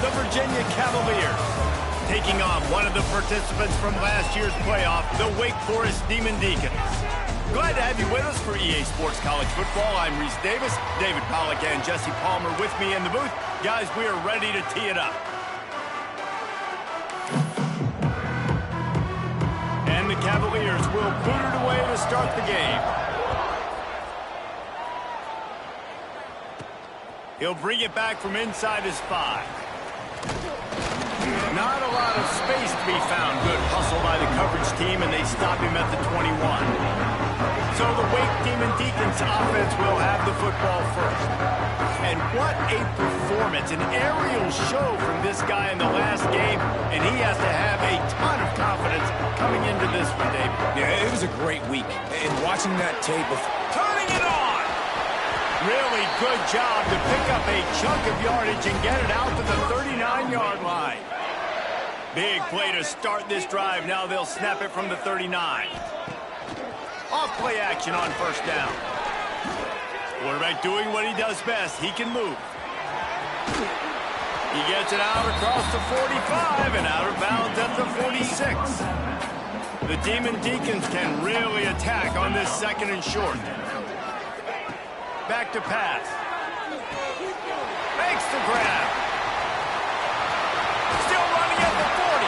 the Virginia Cavaliers, taking on one of the participants from last year's playoff, the Wake Forest Demon Deacons. Glad to have you with us for EA Sports College Football. I'm Reese Davis, David Pollack and Jesse Palmer with me in the booth. Guys, we are ready to tee it up. And the Cavaliers will boot it away to start the game. He'll bring it back from inside his 5. Not a lot of space to be found. Good hustle by the coverage team, and they stop him at the 21. So the Wake Demon Deacons offense will have the football first. And what a performance. An aerial show from this guy in the last game, and he has to have a ton of confidence coming into this one, David. Yeah, it was a great week. And watching that tape of turning it on! Really good job to pick up a chunk of yardage and get it out to the 39-yard line. Big play to start this drive. Now they'll snap it from the 39. Off play action on first down. Quarterback doing what he does best. He can move. He gets it out across the 45 and out of bounds at the 46. The Demon Deacons can really attack on this second and short. Back to pass. Makes the grab. Still running at the 40.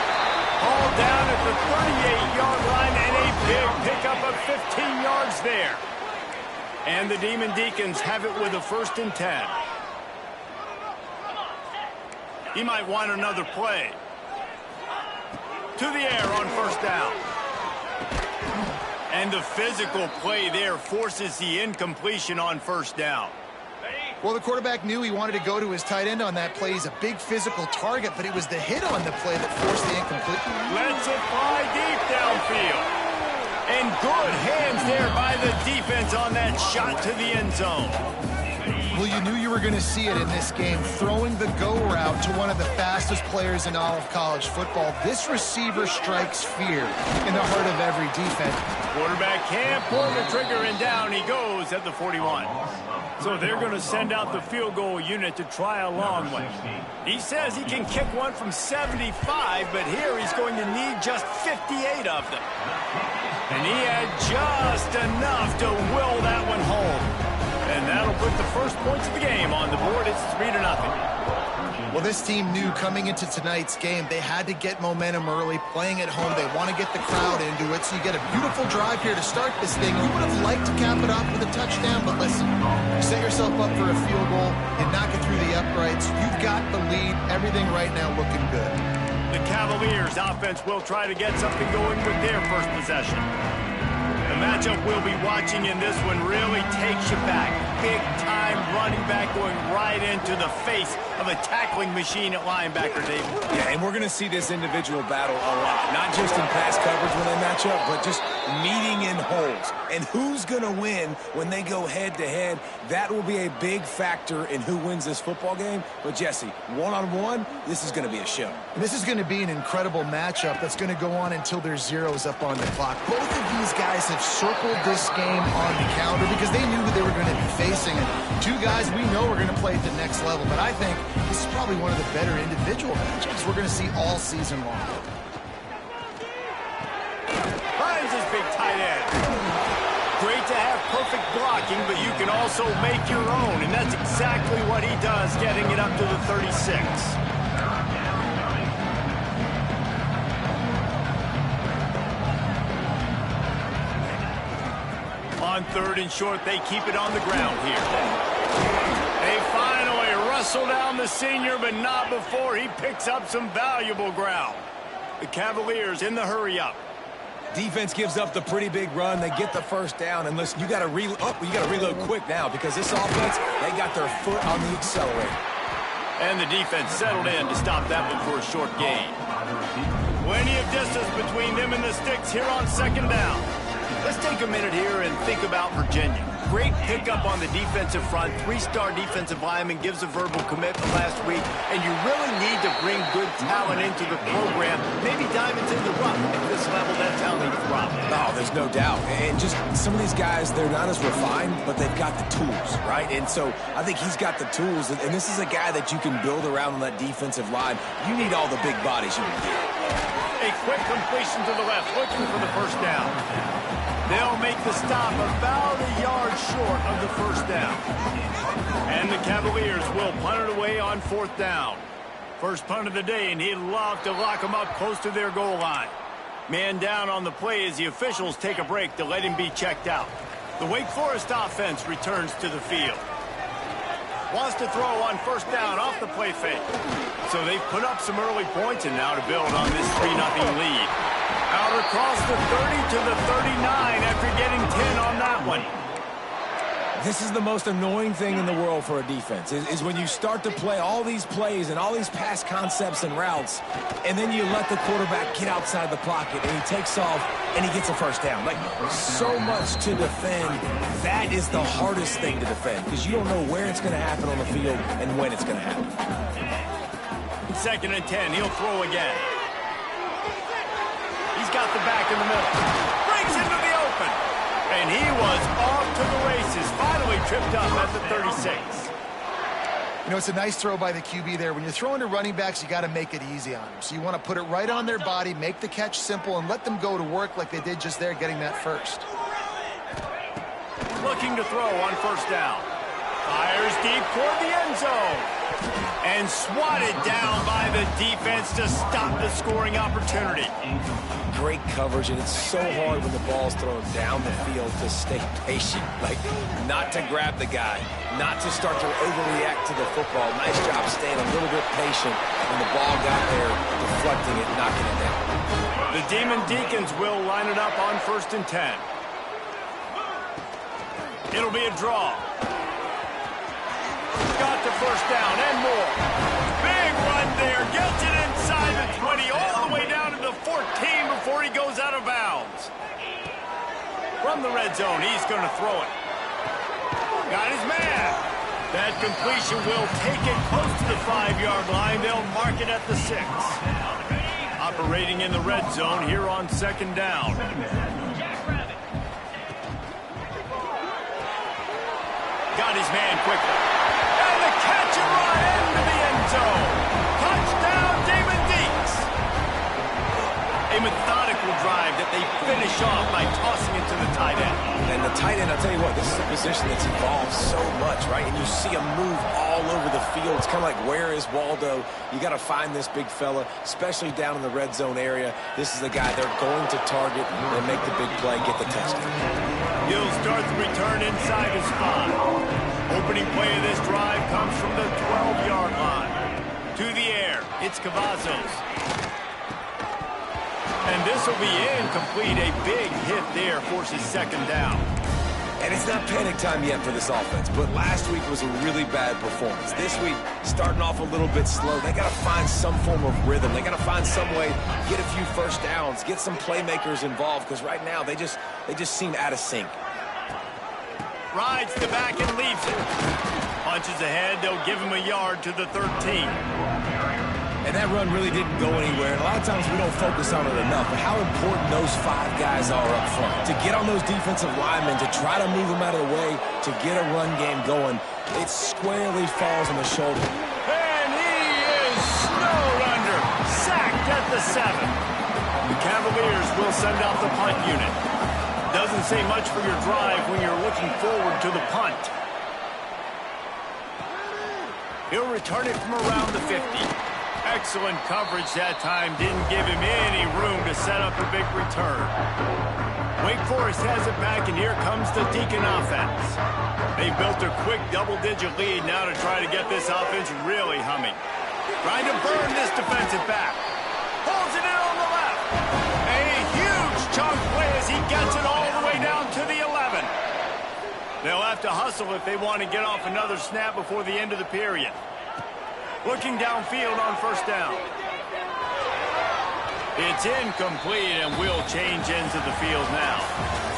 All down at the 38-yard line, and a big pickup of 15 yards there. And the Demon Deacons have it with a 1st and 10. He might want another play. To the air on first down. And the physical play there forces the incompletion on first down. Well, the quarterback knew he wanted to go to his tight end on that play. He's a big physical target, but it was the hit on the play that forced the incompletion. Lets it fly deep downfield. And good hands there by the defense on that shot to the end zone. Well, you knew you were going to see it in this game, throwing the go route to one of the fastest players in all of college football. This receiver strikes fear in the heart of every defense. Quarterback can't pull the trigger, and down he goes at the 41. So they're going to send out the field goal unit to try a long one. He says he can kick one from 75, but here he's going to need just 58 of them. And he had just enough to will that one home. And that'll put the first points of the game on the board. It's 3-0. Well, this team knew coming into tonight's game they had to get momentum early, playing at home. They want to get the crowd into it, so you get a beautiful drive here to start this thing. You would have liked to cap it off with a touchdown, but listen, you set yourself up for a field goal and knock it through the uprights. You've got the lead. Everything right now looking good. The Cavaliers offense will try to get something going with their first possession. The matchup we'll be watching in this one really takes you back. Big-time running back going right into the face of a tackling machine at linebacker, David. Yeah, and we're going to see this individual battle a lot. Not just in pass coverage when they match up, but just meeting in holes. And who's going to win when they go head-to-head? That will be a big factor in who wins this football game. But, Jesse, one-on-one, this is going to be a show. And this is going to be an incredible matchup that's going to go on until there's zeros up on the clock. Both of these guys have circled this game on the calendar because they knew who they were going to be facing. And two guys we know are going to play at the next level. But I think this is probably one of the better individual matchups we're going to see all season long. Finds his big tight end. Great to have perfect blocking, but you can also make your own. And that's exactly what he does, getting it up to the 36. On 3rd and short, they keep it on the ground here. They finally wrestle down the senior, but not before he picks up some valuable ground. The Cavaliers in the hurry-up. Defense gives up the pretty big run. They get the first down. And listen, you got to reload quick now because this offense, they got their foot on the accelerator. And the defense settled in to stop that one for a short gain. Plenty of distance between them and the sticks here on 2nd down. Let's take a minute here and think about Virginia. Great pickup on the defensive front. 3-star defensive lineman gives a verbal commitment last week, and you really need to bring good talent into the program. Maybe diamonds in the rough. At this level, that's how they thrive. Oh, there's no doubt. And just some of these guys, they're not as refined, but they've got the tools, right? And so I think he's got the tools, and this is a guy that you can build around on that defensive line. You need all the big bodies you can get. A quick completion to the left, looking for the first down. They'll make the stop about a yard short of the first down. And the Cavaliers will punt it away on 4th down. First punt of the day, and he'd love to lock them up close to their goal line. Man down on the play as the officials take a break to let him be checked out. The Wake Forest offense returns to the field. Wants to throw on 1st down off the play fake. So they've put up some early points, and now to build on this 3-0 lead. Out across the 30 to the 39 after getting 10 on that one. This is the most annoying thing in the world for a defense, is when you start to play all these plays and all these pass concepts and routes, and then you let the quarterback get outside the pocket, and he takes off, and he gets a 1st down. Like, so much to defend. That is the hardest thing to defend, because you don't know where it's going to happen on the field and when it's going to happen. 2nd and 10, he'll throw again. He's got the back in the middle. Brings him to the open. And he was off to the races. Finally tripped up at the 36. You know, it's a nice throw by the QB there. When you're throwing to running backs, you got to make it easy on them. So you want to put it right on their body, make the catch simple, and let them go to work like they did just there, getting that first. Looking to throw on 1st down. Fires deep toward the end zone. And swatted down by the defense to stop the scoring opportunity. Great coverage, and it's so hard when the ball's thrown down the field to stay patient. Like, not to grab the guy, not to start to overreact to the football. Nice job staying a little bit patient when the ball got there, deflecting it, knocking it down. The Demon Deacons will line it up on 1st and 10. It'll be a draw. Got the 1st down and more. Big run there. Gets it inside the 20, all the way down to the 14 before he goes out of bounds. From the red zone, he's going to throw it. Got his man. That completion will take it close to the 5-yard line. They'll mark it at the 6. Operating in the red zone here on 2nd down. Got his man quickly. And the catch and run into the end zone. Touchdown, Damon Deeks. A methodical drive that they finish off by tossing it to the tight end. And the tight end, I'll tell you what, this is a position that's evolved so much, right? And you see him move all over the field. It's kind of like, where is Waldo? You got to find this big fella, especially down in the red zone area. This is the guy they're going to target and make the big play, get the touchdown. He'll start the return inside his spot. Opening play of this drive comes from the 12-yard line. To the air, it's Cavazos. And this will be incomplete. A big hit there forces 2nd down. And it's not panic time yet for this offense, but last week was a really bad performance. This week, starting off a little bit slow. They got to find some form of rhythm. They got to find some way, get a few 1st downs, get some playmakers involved, because right now they just seem out of sync. Rides the back and leaves it. Punches ahead, they'll give him a yard to the 13. And that run really didn't go anywhere. And a lot of times we don't focus on it enough, but how important those 5 guys are up front. To get on those defensive linemen, to try to move them out of the way, to get a run game going, it squarely falls on the shoulder. And he is snowed under. Sacked at the 7. The Cavaliers will send out the punt unit. Doesn't say much for your drive when you're looking forward to the punt. He'll return it from around the 50. Excellent coverage that time. Didn't give him any room to set up a big return. Wake Forest has it back, and here comes the Deacon offense. They built a quick double-digit lead now to try to get this offense really humming. Trying to burn this defensive back. Pulls it in on the left. A huge chunk play as he gets it all the way down to the 11. They'll have to hustle if they want to get off another snap before the end of the period. Looking downfield on 1st down. It's incomplete, and we'll change into the field now.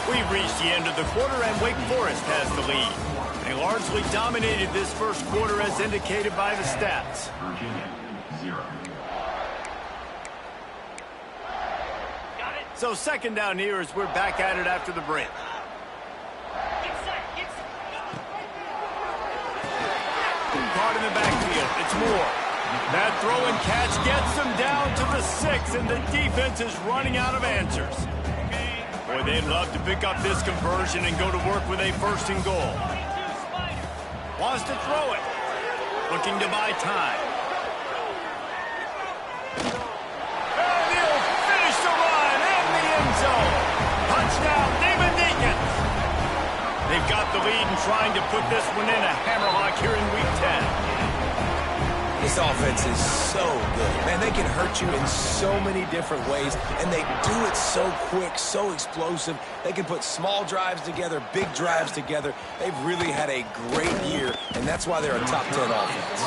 We've reached the end of the quarter, and Wake Forest has the lead. They largely dominated this first quarter as indicated by the stats. Virginia, 0. So second down here as we're back at it after the break. Caught in the backfield. It's Moore. That throw and catch gets them down to the 6, and the defense is running out of answers. Boy, they'd love to pick up this conversion and go to work with a 1st and goal. Wants to throw it. Looking to buy time. And he'll finish the run in the end zone. Touchdown, David Deacons. They've got the lead and trying to put this one in a hammerlock here in Week 10. This offense is so good. Man, they can hurt you in so many different ways, and they do it so quick, so explosive. They can put small drives together, big drives together. They've really had a great year, and that's why they're a top 10 offense.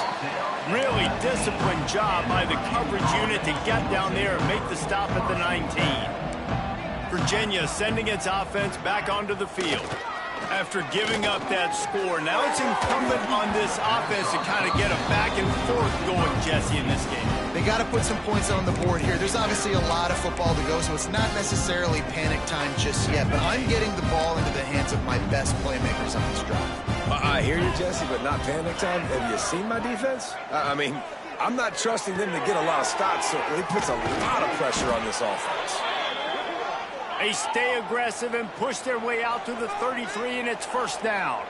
Really disciplined job by the coverage unit to get down there and make the stop at the 19. Virginia sending its offense back onto the field. After giving up that score, now it's incumbent on this offense to kind of get a back and forth going, Jesse, in this game. They got to put some points on the board here. There's obviously a lot of football to go, so it's not necessarily panic time just yet, but I'm getting the ball into the hands of my best playmakers on this drive. I hear you, Jesse, but not panic time. Have you seen my defense? I mean, I'm not trusting them to get a lot of stops, so it puts a lot of pressure on this offense. They stay aggressive and push their way out to the 33, and it's 1st down.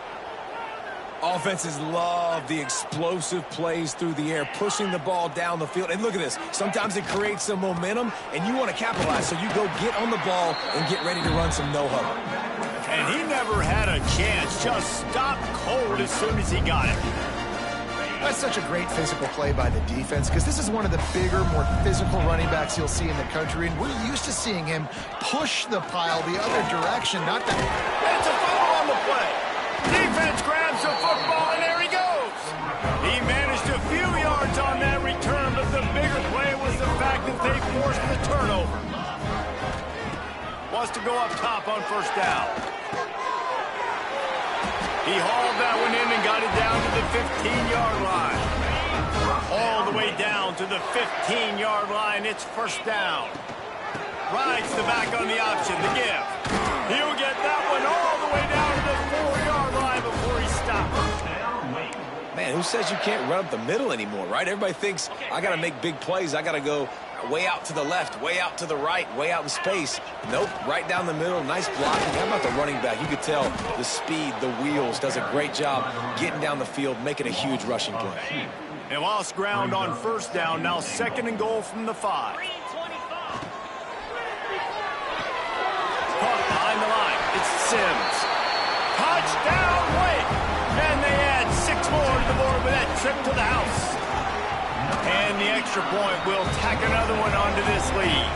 Offenses love the explosive plays through the air, pushing the ball down the field. And look at this. Sometimes it creates some momentum, and you want to capitalize. So you go get on the ball and get ready to run some no-huddle. And he never had a chance. Just stopped cold as soon as he got it. That's such a great physical play by the defense because this is one of the bigger, more physical running backs you'll see in the country, and we're used to seeing him push the pile the other direction, not that. It's a foul on the play. Defense grabs the football, and there he goes. He managed a few yards on that return, but the bigger play was the fact that they forced the turnover. Wants to go up top on 1st down. He hauled that one in and got it down to the 15-yard line. All the way down to the 15-yard line. It's 1st down. Rides the back on the option, the give. He'll get that one all the way down to the 4-yard line before he stops. Man, who says you can't run up the middle anymore, right? Everybody thinks, I got to make big plays. I got to go way out to the left, way out to the right, way out in space. Nope, right down the middle, nice blocking. How about the running back? You could tell the speed, the wheels, does a great job getting down the field, making a huge rushing play. They lost ground on 1st down, now 2nd and goal from the 5. Caught behind the line, it's Sims. Touchdown, Wake! And they add 6 more to the board with that trip to the house. And the extra point will tack another one onto this lead.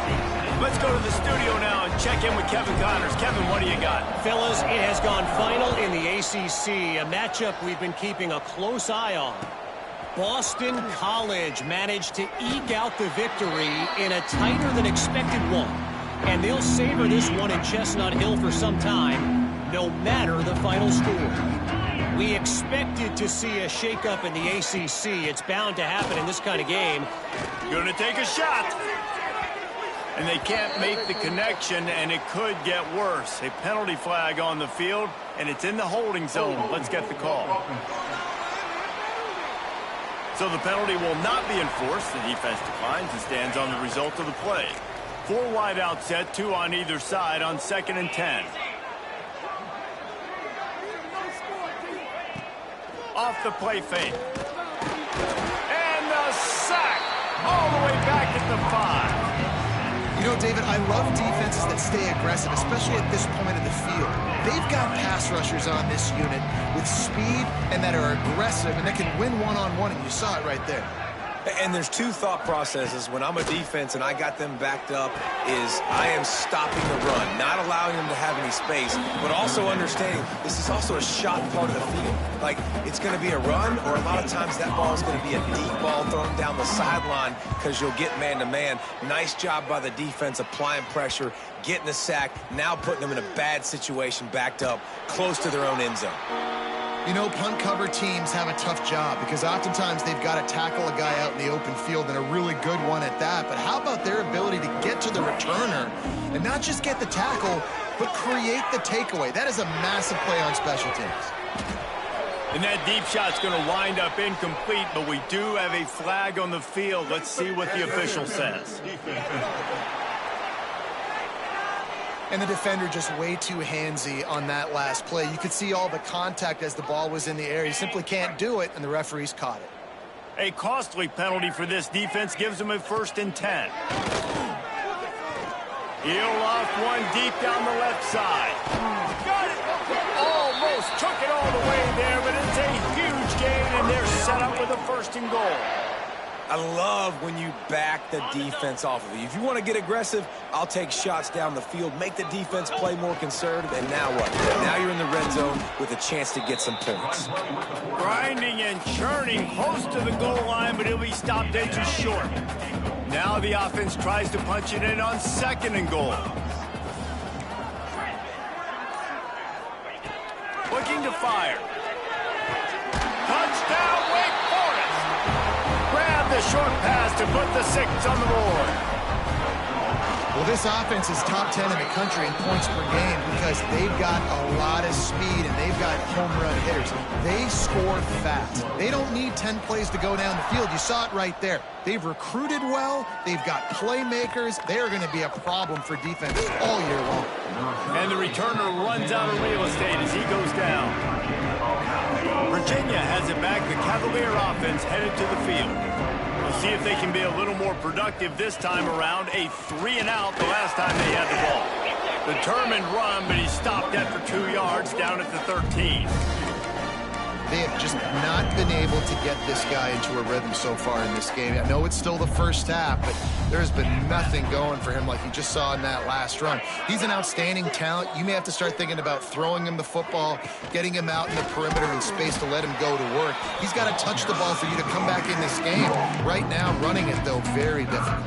Let's go to the studio now and check in with Kevin Connors. Kevin, what do you got? Fellas, it has gone final in the ACC, a matchup we've been keeping a close eye on. Boston College managed to eke out the victory in a tighter than expected one. And they'll savor this one in Chestnut Hill for some time, no matter the final score. We expected to see a shakeup in the ACC. It's bound to happen in this kind of game. Going to take a shot. And they can't make the connection, and it could get worse. A penalty flag on the field, and it's in the holding zone. Let's get the call. So the penalty will not be enforced. The defense declines and stands on the result of the play. 4 wide out set, 2 on either side on 2nd and 10. Off the play fake. And the sack all the way back at the 5. You know, David, I love defenses that stay aggressive, especially at this point of the field. They've got pass rushers on this unit with speed and that are aggressive and that can win one-on-one, and you saw it right there. And there's two thought processes when I'm a defense and I got them backed up is I am stopping the run, not allowing them to have any space, but also understanding this is also a shot part of the field. Like, it's going to be a run, or a lot of times that ball is going to be a deep ball thrown down the sideline because you'll get man-to-man. Nice job by the defense applying pressure, getting the sack, now putting them in a bad situation backed up close to their own end zone. You know, punt cover teams have a tough job because oftentimes they've got to tackle a guy out in the open field, and a really good one at that. But how about their ability to get to the returner and not just get the tackle, but create the takeaway? That is a massive play on special teams. And that deep shot's going to wind up incomplete, but we do have a flag on the field. Let's see what the official says. And the defender just way too handsy on that last play. You could see all the contact as the ball was in the air. He simply can't do it, and the referees caught it. A costly penalty for this defense gives them a 1st and 10. He'll off one deep down the left side. Got it! Almost took it all the way there, but it's a huge gain, and they're set up with a 1st and goal. I love when you back the defense off of you. If you want to get aggressive, I'll take shots down the field, make the defense play more conservative, and now what? Now you're in the red zone with a chance to get some points. Grinding and churning close to the goal line, but he'll be stopped edges short. Now the offense tries to punch it in on 2nd and goal. Looking to fire. Touchdown, Wake Forest! Grab the short pass to put the 6 on the board. Well, this offense is top 10 in the country in points per game because they've got a lot of speed and they've got home run hitters. They score fast. They don't need 10 plays to go down the field. You saw it right there. They've recruited well. They've got playmakers. They are going to be a problem for defenses all year long. And the returner runs out of real estate as he goes down. Virginia has it back. The Cavalier offense headed to the field. We'll see if they can be a little more productive this time around. A 3-and-out the last time they had the ball. Determined run, but he stopped after 2 yards down at the 13. They have just not been able to get this guy into a rhythm so far in this game. I know it's still the first half, but there's been nothing going for him like you just saw in that last run. He's an outstanding talent. You may have to start thinking about throwing him the football, getting him out in the perimeter in space to let him go to work. He's got to touch the ball for you to come back in this game. Right now, running it, though, very difficult.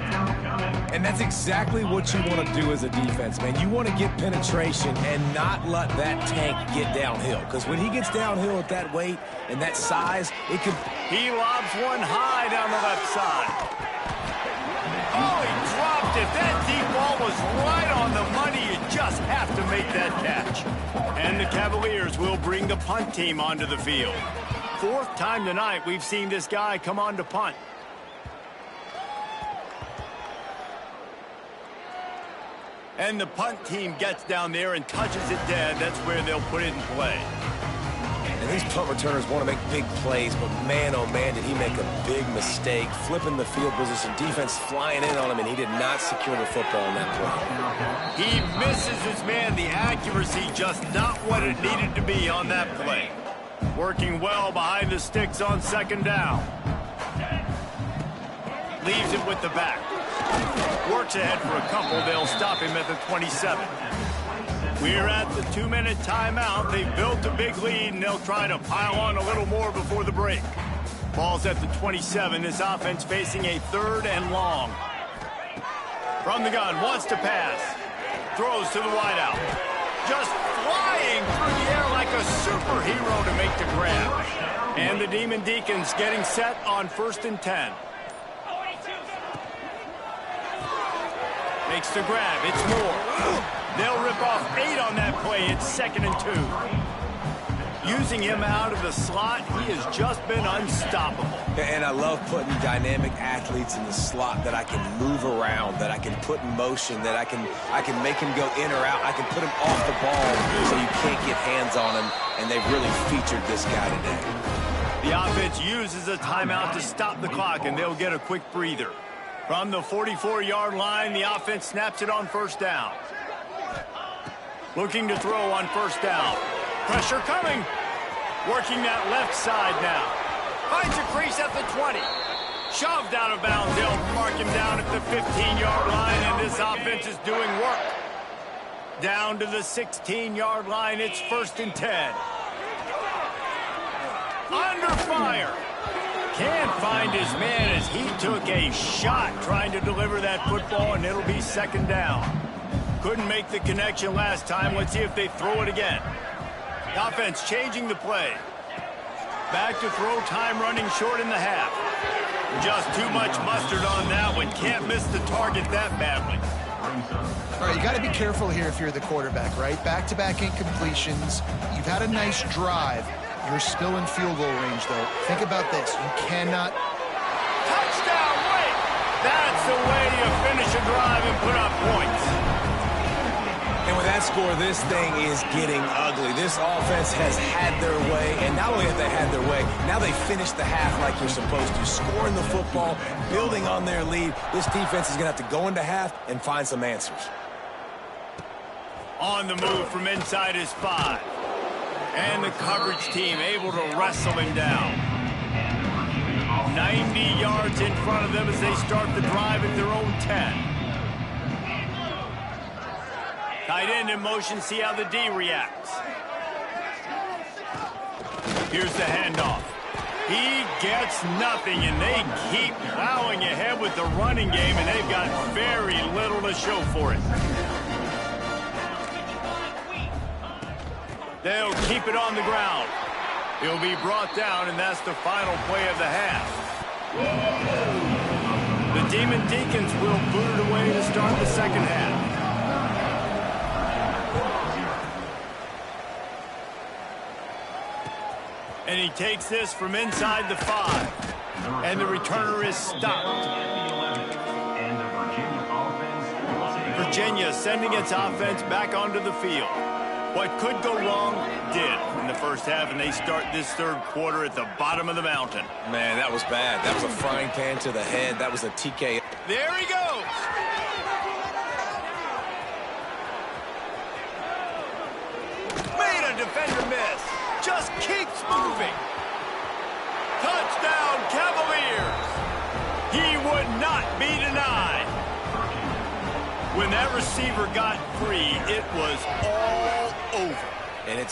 And that's exactly what you want to do as a defense, man. You want to get penetration and not let that tank get downhill. Because when he gets downhill at that weight and that size, it could... He lobs one high down the left side. Oh, he dropped it. That deep ball was right on the money. You just have to make that catch. And the Cavaliers will bring the punt team onto the field. 4th time tonight we've seen this guy come on to punt. And the punt team gets down there and touches it dead. That's where they'll put it in play. And these punt returners want to make big plays, but man, oh man, did he make a big mistake. Flipping the field position, defense flying in on him, and he did not secure the football in that play. He misses his man. The accuracy just not what it needed to be on that play. Working well behind the sticks on 2nd down. Leaves it with the back. Works ahead for a couple. They'll stop him at the 27. We're at the 2-minute timeout. They've built a big lead, and they'll try to pile on a little more before the break. Ball's at the 27. This offense facing a 3rd and long. From the gun, wants to pass. Throws to the wideout. Just flying through the air like a superhero to make the grab. And the Demon Deacons getting set on 1st and 10. Makes the grab. It's more. They'll rip off 8 on that play. It's 2nd and 2. Using him out of the slot, he has just been unstoppable. And I love putting dynamic athletes in the slot that I can move around, that I can put in motion, that I can make him go in or out. I can put him off the ball so you can't get hands on him, and they've really featured this guy today. The offense uses a timeout to stop the clock, and they'll get a quick breather. From the 44-yard line, the offense snaps it on 1st down. Looking to throw on 1st down. Pressure coming. Working that left side now. Finds a crease at the 20. Shoved out of bounds. They'll mark him down at the 15-yard line, and this offense is doing work. Down to the 16-yard line. It's 1st and 10. Under fire. Can't find his man as he took a shot trying to deliver that football, and it'll be 2nd down. Couldn't make the connection last time. Let's see if they throw it again. The offense changing the play. Back to throw, time running short in the half. Just too much mustard on that one. Can't miss the target that badly. All right, you got to be careful here if you're the quarterback, right? Back-to-back incompletions. You've had a nice drive. You're still in field goal range, though. Think about this. You cannot... Touchdown, wait! That's the way you finish a drive and put up points. And with that score, this thing is getting ugly. This offense has had their way, and not only have they had their way, now they finish the half like you're supposed to. Scoring the football, building on their lead. This defense is going to have to go into half and find some answers. On the move from inside his 5. And the coverage team able to wrestle him down. 90 yards in front of them as they start the drive at their own 10. Tight end in motion, see how the D reacts. Here's the handoff. He gets nothing, and they keep plowing ahead with the running game, and they've got very little to show for it. They'll keep it on the ground. He'll be brought down, and that's the final play of the half. The Demon Deacons will boot it away to start the 2nd half. And he takes this from inside the 5. And the returner is stopped. Virginia sending its offense back onto the field. What could go wrong did in the first half, and they start this 3rd quarter at the bottom of the mountain. Man, that was bad. That was a frying pan to the head. That was a TK. There he goes. Made a defender miss. Just keeps moving. Touchdown, Cavaliers. He would not be denied. When that receiver got free, it was all over. And it's